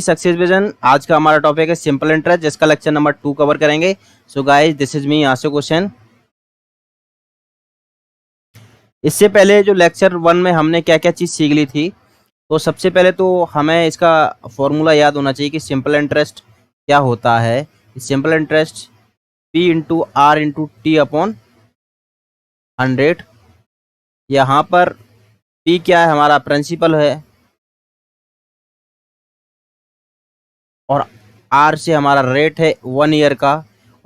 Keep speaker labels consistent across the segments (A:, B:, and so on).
A: Success vision आज का हमारा टॉपिक है सिंपल इंटरेस्ट, जिसका लेक्चर नंबर 2 कवर करेंगे। So guys, this is me answer question. इससे पहले जो लेक्चर 1 में हमने क्या क्या चीज़ सीख ली थी, तो सबसे पहले तो हमें इसका फॉर्मूला याद होना चाहिए कि सिंपल इंटरेस्ट क्या होता है। Simple interest P into R into T upon 100। यहाँ पर P क्या है, हमारा प्रिंसिपल है, और R से हमारा रेट है 1 ईयर का,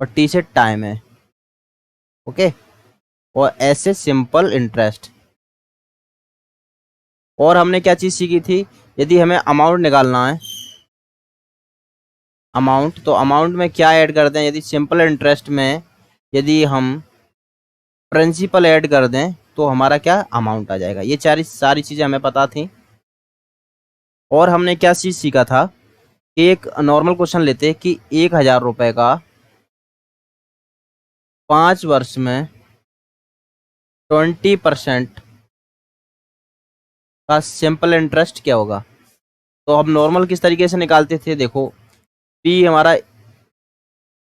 A: और T से टाइम है। ओके, और S से सिंपल इंटरेस्ट। और हमने क्या चीज़ सीखी थी, यदि हमें अमाउंट निकालना है, अमाउंट, तो अमाउंट में क्या ऐड करते हैं। यदि सिंपल इंटरेस्ट में यदि हम प्रिंसिपल ऐड कर दें तो हमारा क्या अमाउंट आ जाएगा। ये सारी चीज़ें हमें पता थी। और हमने क्या चीज़ सीखा था कि एक नॉर्मल क्वेश्चन लेते कि 1000 रुपये का 5 वर्ष में 20% का सिंपल इंटरेस्ट क्या होगा। तो हम नॉर्मल किस तरीके से निकालते थे, देखो P हमारा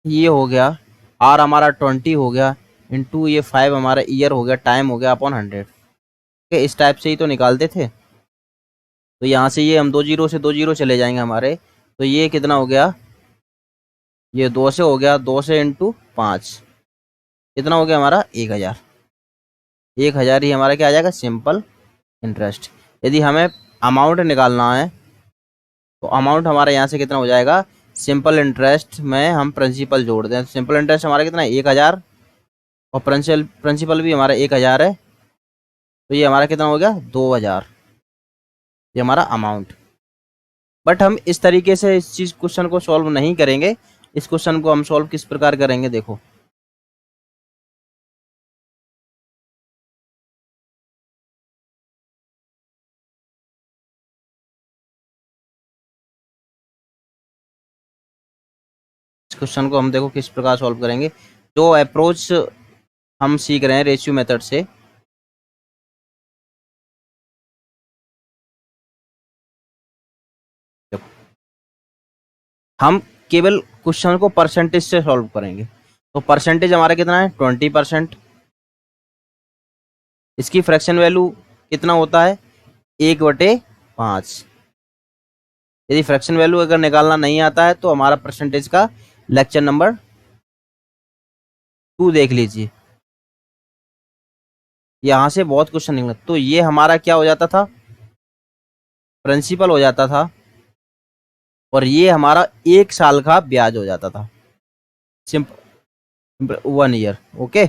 A: ये हो गया, R हमारा 20 हो गया, इंटू ये 5 हमारा ईयर हो गया, टाइम हो गया अपॉन 100। ओके, इस टाइप से ही तो निकालते थे। तो यहाँ से ये हम 2 जीरो से 2 जीरो चले जाएंगे हमारे, तो ये कितना हो गया, ये 2 से हो गया, 2 से इंटू 5 कितना हो गया हमारा 1000। 1000 ही हमारा क्या आ जाएगा, सिंपल इंटरेस्ट। यदि हमें अमाउंट निकालना है तो अमाउंट हमारा यहाँ से कितना हो जाएगा, सिंपल इंटरेस्ट में हम प्रिंसिपल जोड़ दें। सिंपल इंटरेस्ट हमारा कितना है 1000, और प्रिंसिपल भी हमारा 1000 है, तो ये हमारा कितना हो गया 2000, ये हमारा अमाउंट। बट हम इस तरीके से इस चीज़ क्वेश्चन को सॉल्व नहीं करेंगे। इस क्वेश्चन को हम सॉल्व किस प्रकार करेंगे, देखो इस क्वेश्चन को हम देखो किस प्रकार सॉल्व करेंगे। जो अप्रोच हम सीख रहे हैं रेशियो मेथड से, हम केवल क्वेश्चन को परसेंटेज से सॉल्व करेंगे। तो परसेंटेज हमारा कितना है 20%। इसकी फ्रैक्शन वैल्यू कितना होता है 1/5। यदि फ्रैक्शन वैल्यू अगर निकालना नहीं आता है तो हमारा परसेंटेज का लेक्चर नंबर 2 देख लीजिए, यहाँ से बहुत क्वेश्चन निकला। तो ये हमारा क्या हो जाता था, प्रिंसिपल हो जाता था, और ये हमारा 1 साल का ब्याज हो जाता था, सिंपल 1 ईयर। ओके,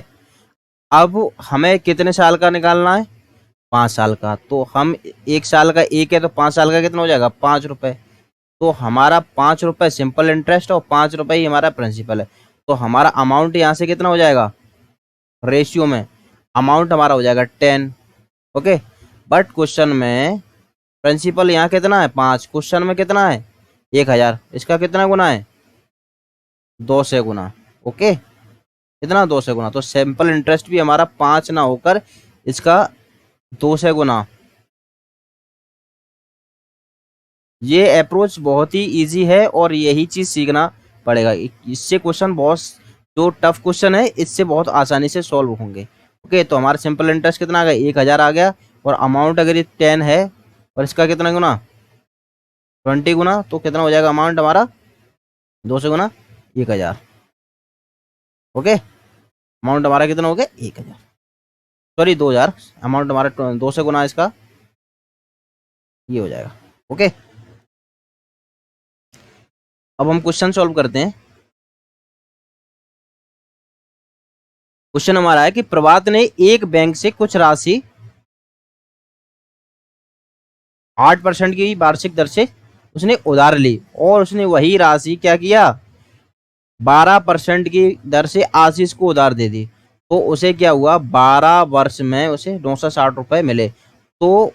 A: अब हमें कितने साल का निकालना है, 5 साल का। तो हम 1 साल का 1 है, तो 5 साल का कितना हो जाएगा 5 रुपये। तो हमारा 5 रुपये सिंपल इंटरेस्ट और 5 रुपये ही हमारा प्रिंसिपल है। तो हमारा अमाउंट यहाँ से कितना हो जाएगा, रेशियो में अमाउंट हमारा हो जाएगा 10। ओके, बट क्वेश्चन में प्रिंसिपल यहाँ कितना है 5, क्वेश्चन में कितना है 1000, इसका कितना गुना है 2 से गुना। ओके, कितना 2 से गुना, तो सिंपल इंटरेस्ट भी हमारा 5 ना होकर इसका 2 से गुना। ये अप्रोच बहुत ही इजी है और यही चीज़ सीखना पड़ेगा। इससे क्वेश्चन बहुत, जो टफ क्वेश्चन है इससे बहुत आसानी से सॉल्व होंगे। ओके, तो हमारा सिंपल इंटरेस्ट कितना आ गया 1000 आ गया, और अमाउंट अगर ये 10 है और इसका कितना गुना 20 गुना, तो कितना हो जाएगा अमाउंट हमारा 2 से गुना 1000। ओके, अमाउंट हमारा कितना हो गया 1000, सॉरी 2000। अमाउंट हमारा 2 से गुना इसका ये हो जाएगा। ओके, अब हम क्वेश्चन सॉल्व करते हैं। क्वेश्चन हमारा है कि प्रभात ने एक बैंक से कुछ राशि 8% की वार्षिक दर से उसने उधार ली, और उसने वही राशि क्या किया 12% की दर से आशीष को उधार दे दी। तो उसे क्या हुआ 12 वर्ष में उसे 960 रुपये मिले। तो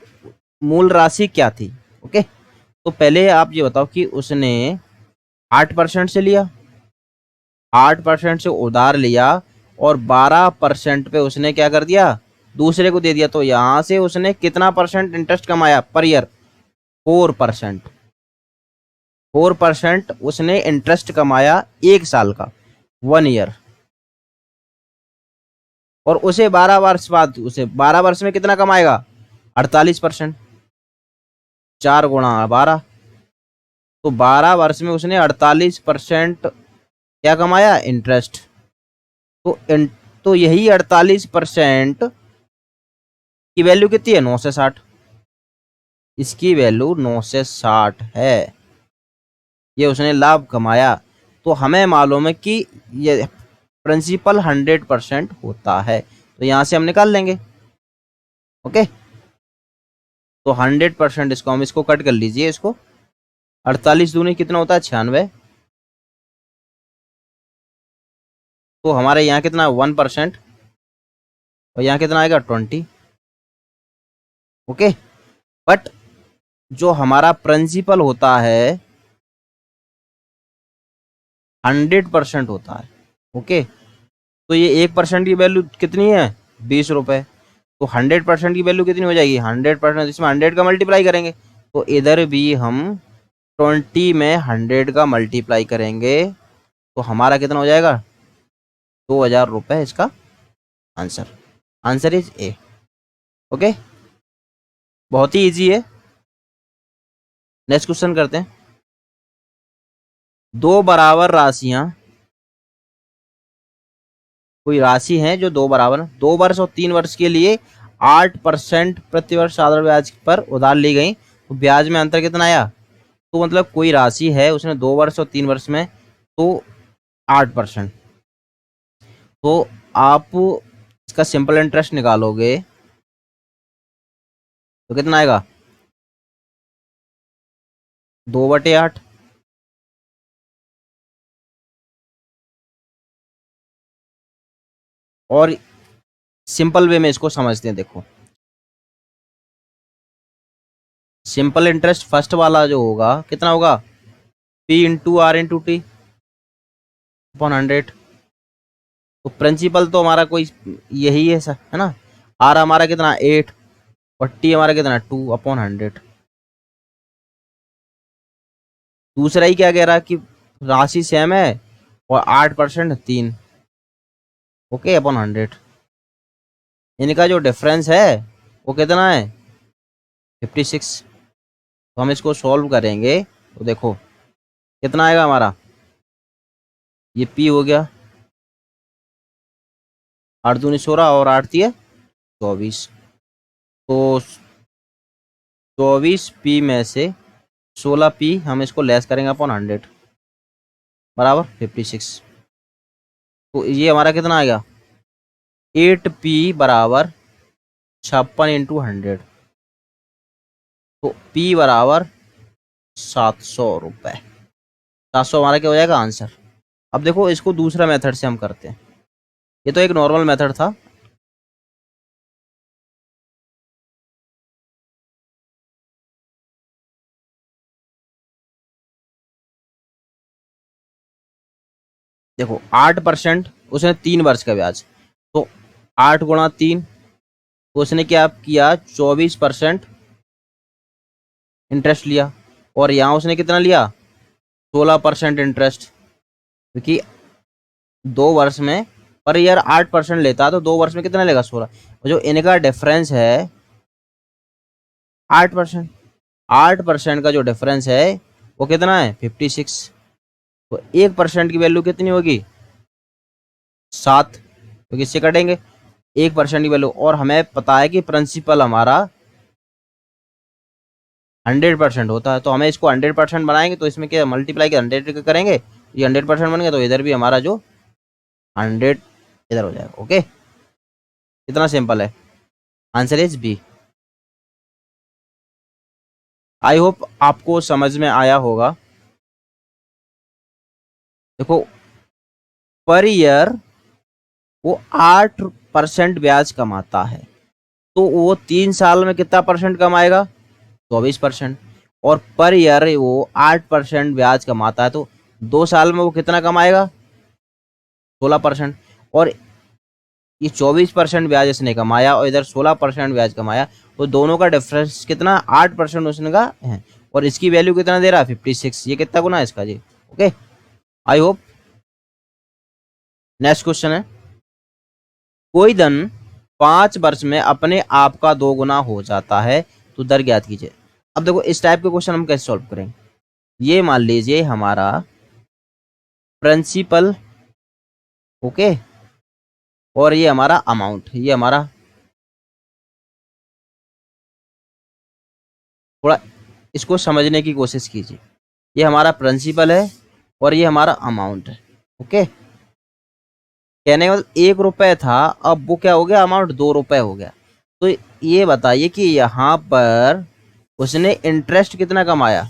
A: मूल राशि क्या थी। ओके, तो पहले आप ये बताओ कि उसने 8% से लिया, 8% से उधार लिया, और 12% पे उसने क्या कर दिया दूसरे को दे दिया। तो यहां से उसने कितना परसेंट इंटरेस्ट कमाया पर ईयर 4%। 4% उसने इंटरेस्ट कमाया 1 साल का, 1 ईयर, और उसे 12 वर्ष बाद, उसे 12 वर्ष में कितना कमाएगा? 48%। 4 गुणा 12, तो 12 वर्ष में उसने 48% क्या कमाया? इंटरेस्ट। तो तो यही 48% की वैल्यू कितनी है? 9 से 60। इसकी वैल्यू 9 से 60 है, ये उसने लाभ कमाया। तो हमें मालूम है कि ये प्रिंसिपल 100% होता है, तो यहां से हम निकाल लेंगे। ओके, तो 100% इसको हम इसको कट कर लीजिए, इसको 48 दूनी कितना होता है? 96। तो हमारे यहाँ कितना? 1%, और यहाँ कितना आएगा? 20। ओके, बट जो हमारा प्रिंसिपल होता है 100% होता है। ओके, तो ये 1% की वैल्यू कितनी है? 20 रुपए। तो 100% की वैल्यू कितनी हो जाएगी? 100%, इसमें 100 का मल्टीप्लाई करेंगे, तो इधर भी हम 20 में 100 का मल्टीप्लाई करेंगे, तो हमारा कितना हो जाएगा? 2000 रुपए इसका answer. Answer is a. Okay, बहुत ही इजी है। नेक्स्ट क्वेश्चन करते हैं। दो बराबर राशियां, कोई राशि है जो दो बराबर 2 वर्ष और 3 वर्ष के लिए 8% प्रतिवर्ष साधारण ब्याज पर उधार ली गई, तो ब्याज में अंतर कितना आया? तो मतलब कोई राशि है, उसने 2 वर्ष और 3 वर्ष में, तो 8%, तो आप इसका सिंपल इंटरेस्ट निकालोगे तो कितना आएगा? 2/8। और सिंपल वे में इसको समझते हैं, देखो सिंपल इंटरेस्ट फर्स्ट वाला जो होगा कितना होगा? P into R into T upon 100। तो प्रिंसिपल तो हमारा कोई यही है सर, है ना? आर हमारा कितना? 8, और टी हमारा कितना? 2 अपॉन 100। दूसरा ही क्या कह रहा है कि राशि सेम है और 8% 3, ओके, अपॉन 100। इनका जो डिफरेंस है वो कितना है? 56। तो हम इसको सॉल्व करेंगे, तो देखो कितना आएगा हमारा? ये P हो गया, 8 दूनी 16 और 8 दिए 24। तो 24P में से 16P हम इसको लेस करेंगे अपॉन 100 बराबर 56। तो ये हमारा कितना आ गया? 8P बराबर 56 इंटू 100, तो P बराबर 700 रुपए। 700 हमारा क्या हो जाएगा? आंसर। अब देखो इसको दूसरा मेथड से हम करते हैं, ये तो एक नॉर्मल मेथड था। देखो 8% उसने 3 वर्ष का ब्याज, तो 8 गुणा 3, तो उसने क्या किया? 24% इंटरेस्ट लिया, और यहाँ उसने कितना लिया? 16% इंटरेस्ट, क्योंकि 2 वर्ष में पर ईयर 8% लेता, तो 2 वर्ष में कितना लेगा? 16। जो इनका डिफरेंस है 8%, 8% का जो डिफरेंस है वो कितना है? 56। तो 1% की वैल्यू कितनी होगी? 7, क्योंकि इससे कटेंगे 1% की वैल्यू। और हमें पता है कि प्रिंसिपल हमारा 100% होता है, तो हमें इसको 100% बनाएंगे, तो इसमें क्या मल्टीप्लाई के 100 करेंगे, ये 100% बन गया, तो इधर भी हमारा जो 100 इधर हो जाएगा। ओके, कितना सिंपल है। Answer is B. I hope आपको समझ में आया होगा। देखो पर ईयर वो 8% ब्याज कमाता है, तो वो 3 साल में कितना परसेंट कमाएगा? 24%। और पर ईयर वो 8% ब्याज कमाता है, तो 2 साल में वो कितना कमाएगा? 16%। और ये 24% ब्याज इसने कमाया और इधर 16% ब्याज कमाया, तो दोनों का डिफरेंस कितना? 8% उसने का है। और इसकी वैल्यू कितना दे रहा है 56, ये कितना गुना है इसका जी। Okay, I hope. Next question है, कोई धन 5 वर्ष में अपने आप का 2 गुना हो जाता है तो दर ज्ञात कीजिए। अब देखो इस टाइप के क्वेश्चन हम कैसे सॉल्व करेंगे। ये मान लीजिए हमारा प्रिंसिपल, ओके, और ये हमारा अमाउंट, ये हमारा, थोड़ा इसको समझने की कोशिश कीजिए। ये हमारा प्रिंसिपल है और ये हमारा अमाउंट है। ओके, कहने का मतलब 1 रुपए था, अब वो क्या हो गया, अमाउंट 2 रुपए हो गया। तो ये बताइए कि यहाँ पर उसने इंटरेस्ट कितना कमाया।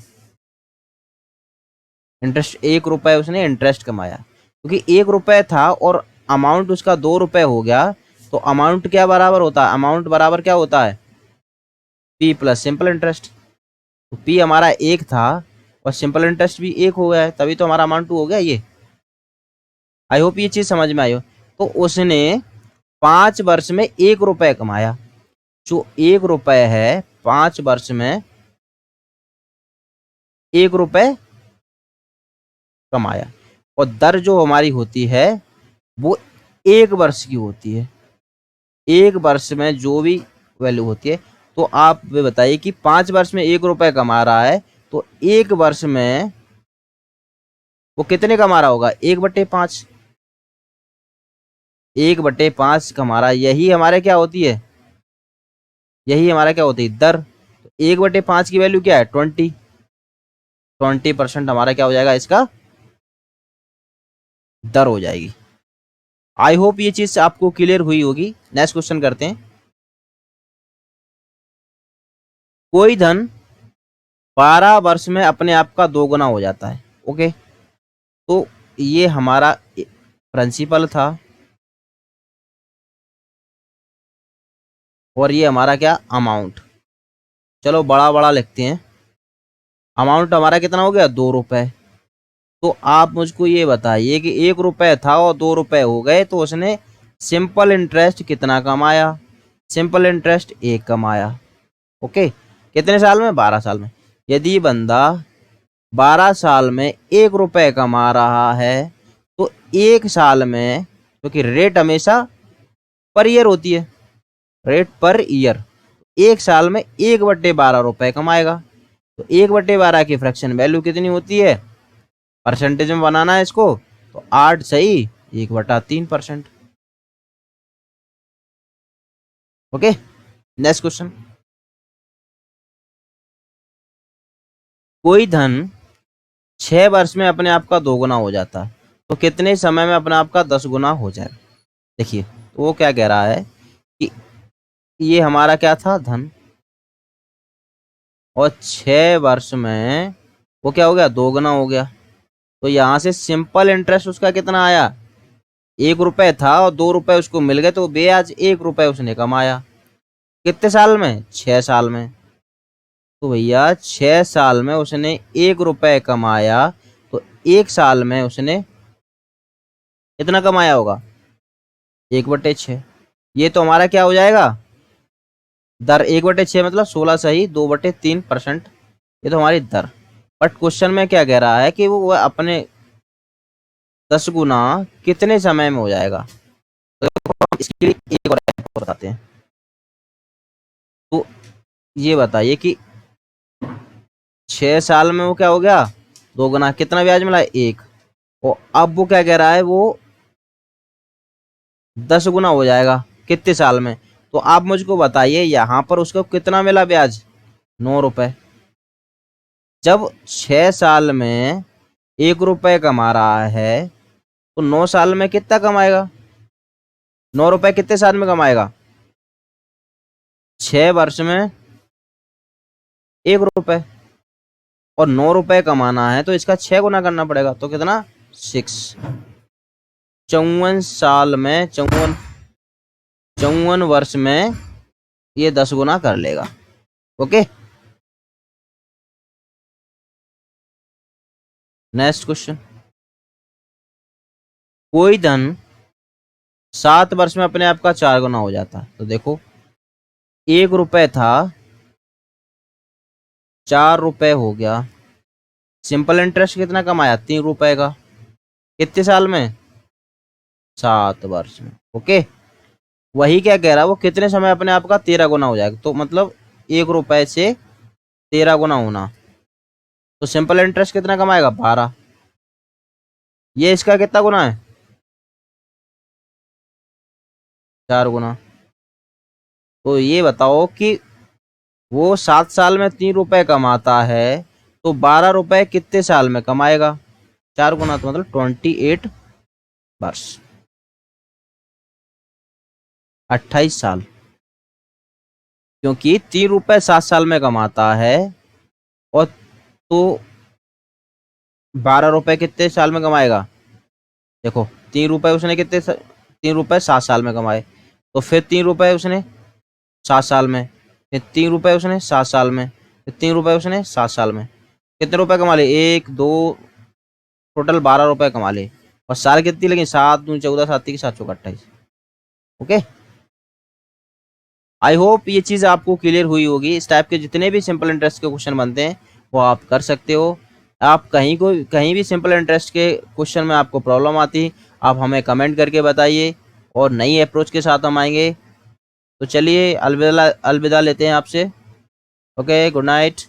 A: इंटरेस्ट 1 रुपए उसने इंटरेस्ट कमाया, क्योंकि 1 रुपए था और अमाउंट उसका 2 रुपए हो गया। तो अमाउंट क्या बराबर होता है, अमाउंट बराबर क्या होता है, पी प्लस सिंपल इंटरेस्ट। तो पी हमारा 1 था और सिंपल इंटरेस्ट भी 1 हो गया है, तभी तो हमारा अमाउंट 2 हो गया ये। आई होप ये चीज समझ में आई हो। तो उसने 5 वर्ष में 1 रुपए कमाया। जो 1 रुपए है 5 वर्ष में 1 रुपए कमाया, और दर जो हमारी होती है वो 1 वर्ष की होती है। 1 वर्ष में जो भी वैल्यू होती है, तो आप वे बताइए कि 5 वर्ष में 1 रुपए कमा रहा है, तो 1 वर्ष में वो कितने कमा रहा होगा, 1/5। 1/5 कमा रहा है, यही हमारे क्या होती है, यही हमारा क्या होती है, दर। 1/5 की वैल्यू क्या है, 20% हमारा क्या हो जाएगा, इसका दर हो जाएगी। आई होप ये चीज आपको क्लियर हुई होगी। नेक्स्ट क्वेश्चन करते हैं, कोई धन 12 वर्ष में अपने आप का 2 गुना हो जाता है। ओके, तो ये हमारा प्रिंसिपल था और ये हमारा क्या, अमाउंट। चलो बड़ा बड़ा लिखते हैं। अमाउंट हमारा कितना हो गया, 2 रुपए। तो आप मुझको ये बताइए कि 1 रुपए था और 2 रुपए हो गए, तो उसने सिंपल इंटरेस्ट कितना कमाया। सिंपल इंटरेस्ट 1 कमाया। ओके, कितने साल में, 12 साल में। यदि बंदा 12 साल में 1 रुपए कमा रहा है, तो 1 साल में, क्योंकि रेट हमेशा पर ईयर होती है, रेट पर ईयर, 1 साल में 1/12 रुपए कमाएगा। तो 1/12 की फ्रैक्शन वैल्यू कितनी होती है, परसेंटेज में बनाना है इसको, तो 8 सही 1/3%। ओके, नेक्स्ट क्वेश्चन, कोई धन 6 वर्ष में अपने आप का 2 गुना हो जाता है, तो कितने समय में अपने आप का 10 गुना हो जाए। देखिए, तो वो क्या कह रहा है कि ये हमारा क्या था, धन, और 6 वर्ष में वो क्या हो गया, 2 गुना हो गया। तो यहां से सिंपल इंटरेस्ट उसका कितना आया, 1 रुपए था और 2 रुपए उसको मिल गए, तो ब्याज 1 रुपए उसने कमाया। कितने साल में, 6 साल में। तो भैया 6 साल में उसने 1 रुपए कमाया, तो 1 साल में उसने कितना कमाया होगा, 1/6। ये तो हमारा क्या हो जाएगा, दर। 1/6 मतलब 16 सही 2/3%, ये तो हमारी दर। बट क्वेश्चन में क्या कह रहा है कि वो अपने 10 गुना कितने समय में हो जाएगा। तो इसके लिए एक और बताते हैं। तो ये बताइए कि 6 साल में वो क्या हो गया, 2 गुना, कितना ब्याज मिला, 1। और अब वो क्या कह रहा है, वो 10 गुना हो जाएगा कितने साल में। तो आप मुझको बताइए यहाँ पर उसको कितना मिला ब्याज, 9 रुपए। जब 6 साल में 1 रुपए कमा रहा है, तो 9 साल में कितना कमाएगा, 9 रुपए कितने साल में कमाएगा, 6 वर्ष में 1 रुपए। और 9 रुपए कमाना है तो इसका 6 गुना करना पड़ेगा, तो कितना, 6। 54 साल में, 54 वर्ष में ये 10 गुना कर लेगा। ओके, नेक्स्ट क्वेश्चन, कोई धन 7 वर्ष में अपने आप का 4 गुना हो जाता है। तो देखो 1 रुपए था ₹4 हो गया। सिंपल इंटरेस्ट कितना कमाया? ₹3 का। कितने साल में? 7 वर्ष में। ओके, वही क्या कह रहा है वो, कितने समय अपने आप का 13 गुना हो जाएगा, तो मतलब ₹1 से 13 गुना होना। तो सिंपल इंटरेस्ट कितना कमाएगा? 12। ये इसका कितना गुना है? 4 गुना। तो ये बताओ कि वो 7 साल में ₹3 कमाता है, तो ₹12 कितने साल में कमाएगा? 4 गुना, तो मतलब 28 वर्ष, 28 साल। क्योंकि ₹3 7 साल में कमाता है, और तो ₹12 कितने साल में कमाएगा? देखो, ₹3 उसने ₹3 7 साल में कमाए, तो फिर ₹3 उसने 7 साल में, फिर ₹3 उसने 7 साल में, फिर ₹3 उसने 7 साल में। कितने रुपए कमा ले? 1 2, टोटल ₹12 कमा ले। और साल कितनी लगी? 7 दूनी 14, 7 की 7 चौका 28। ओके, आई होप ये चीज़ आपको क्लियर हुई होगी। इस टाइप के जितने भी सिंपल इंटरेस्ट के क्वेश्चन बनते हैं वो आप कर सकते हो। आप कहीं भी सिंपल इंटरेस्ट के क्वेश्चन में आपको प्रॉब्लम आती, आप हमें कमेंट करके बताइए, और नई अप्रोच के साथ हम आएंगे। तो चलिए, अलविदा अलविदा लेते हैं आपसे। Okay, good night.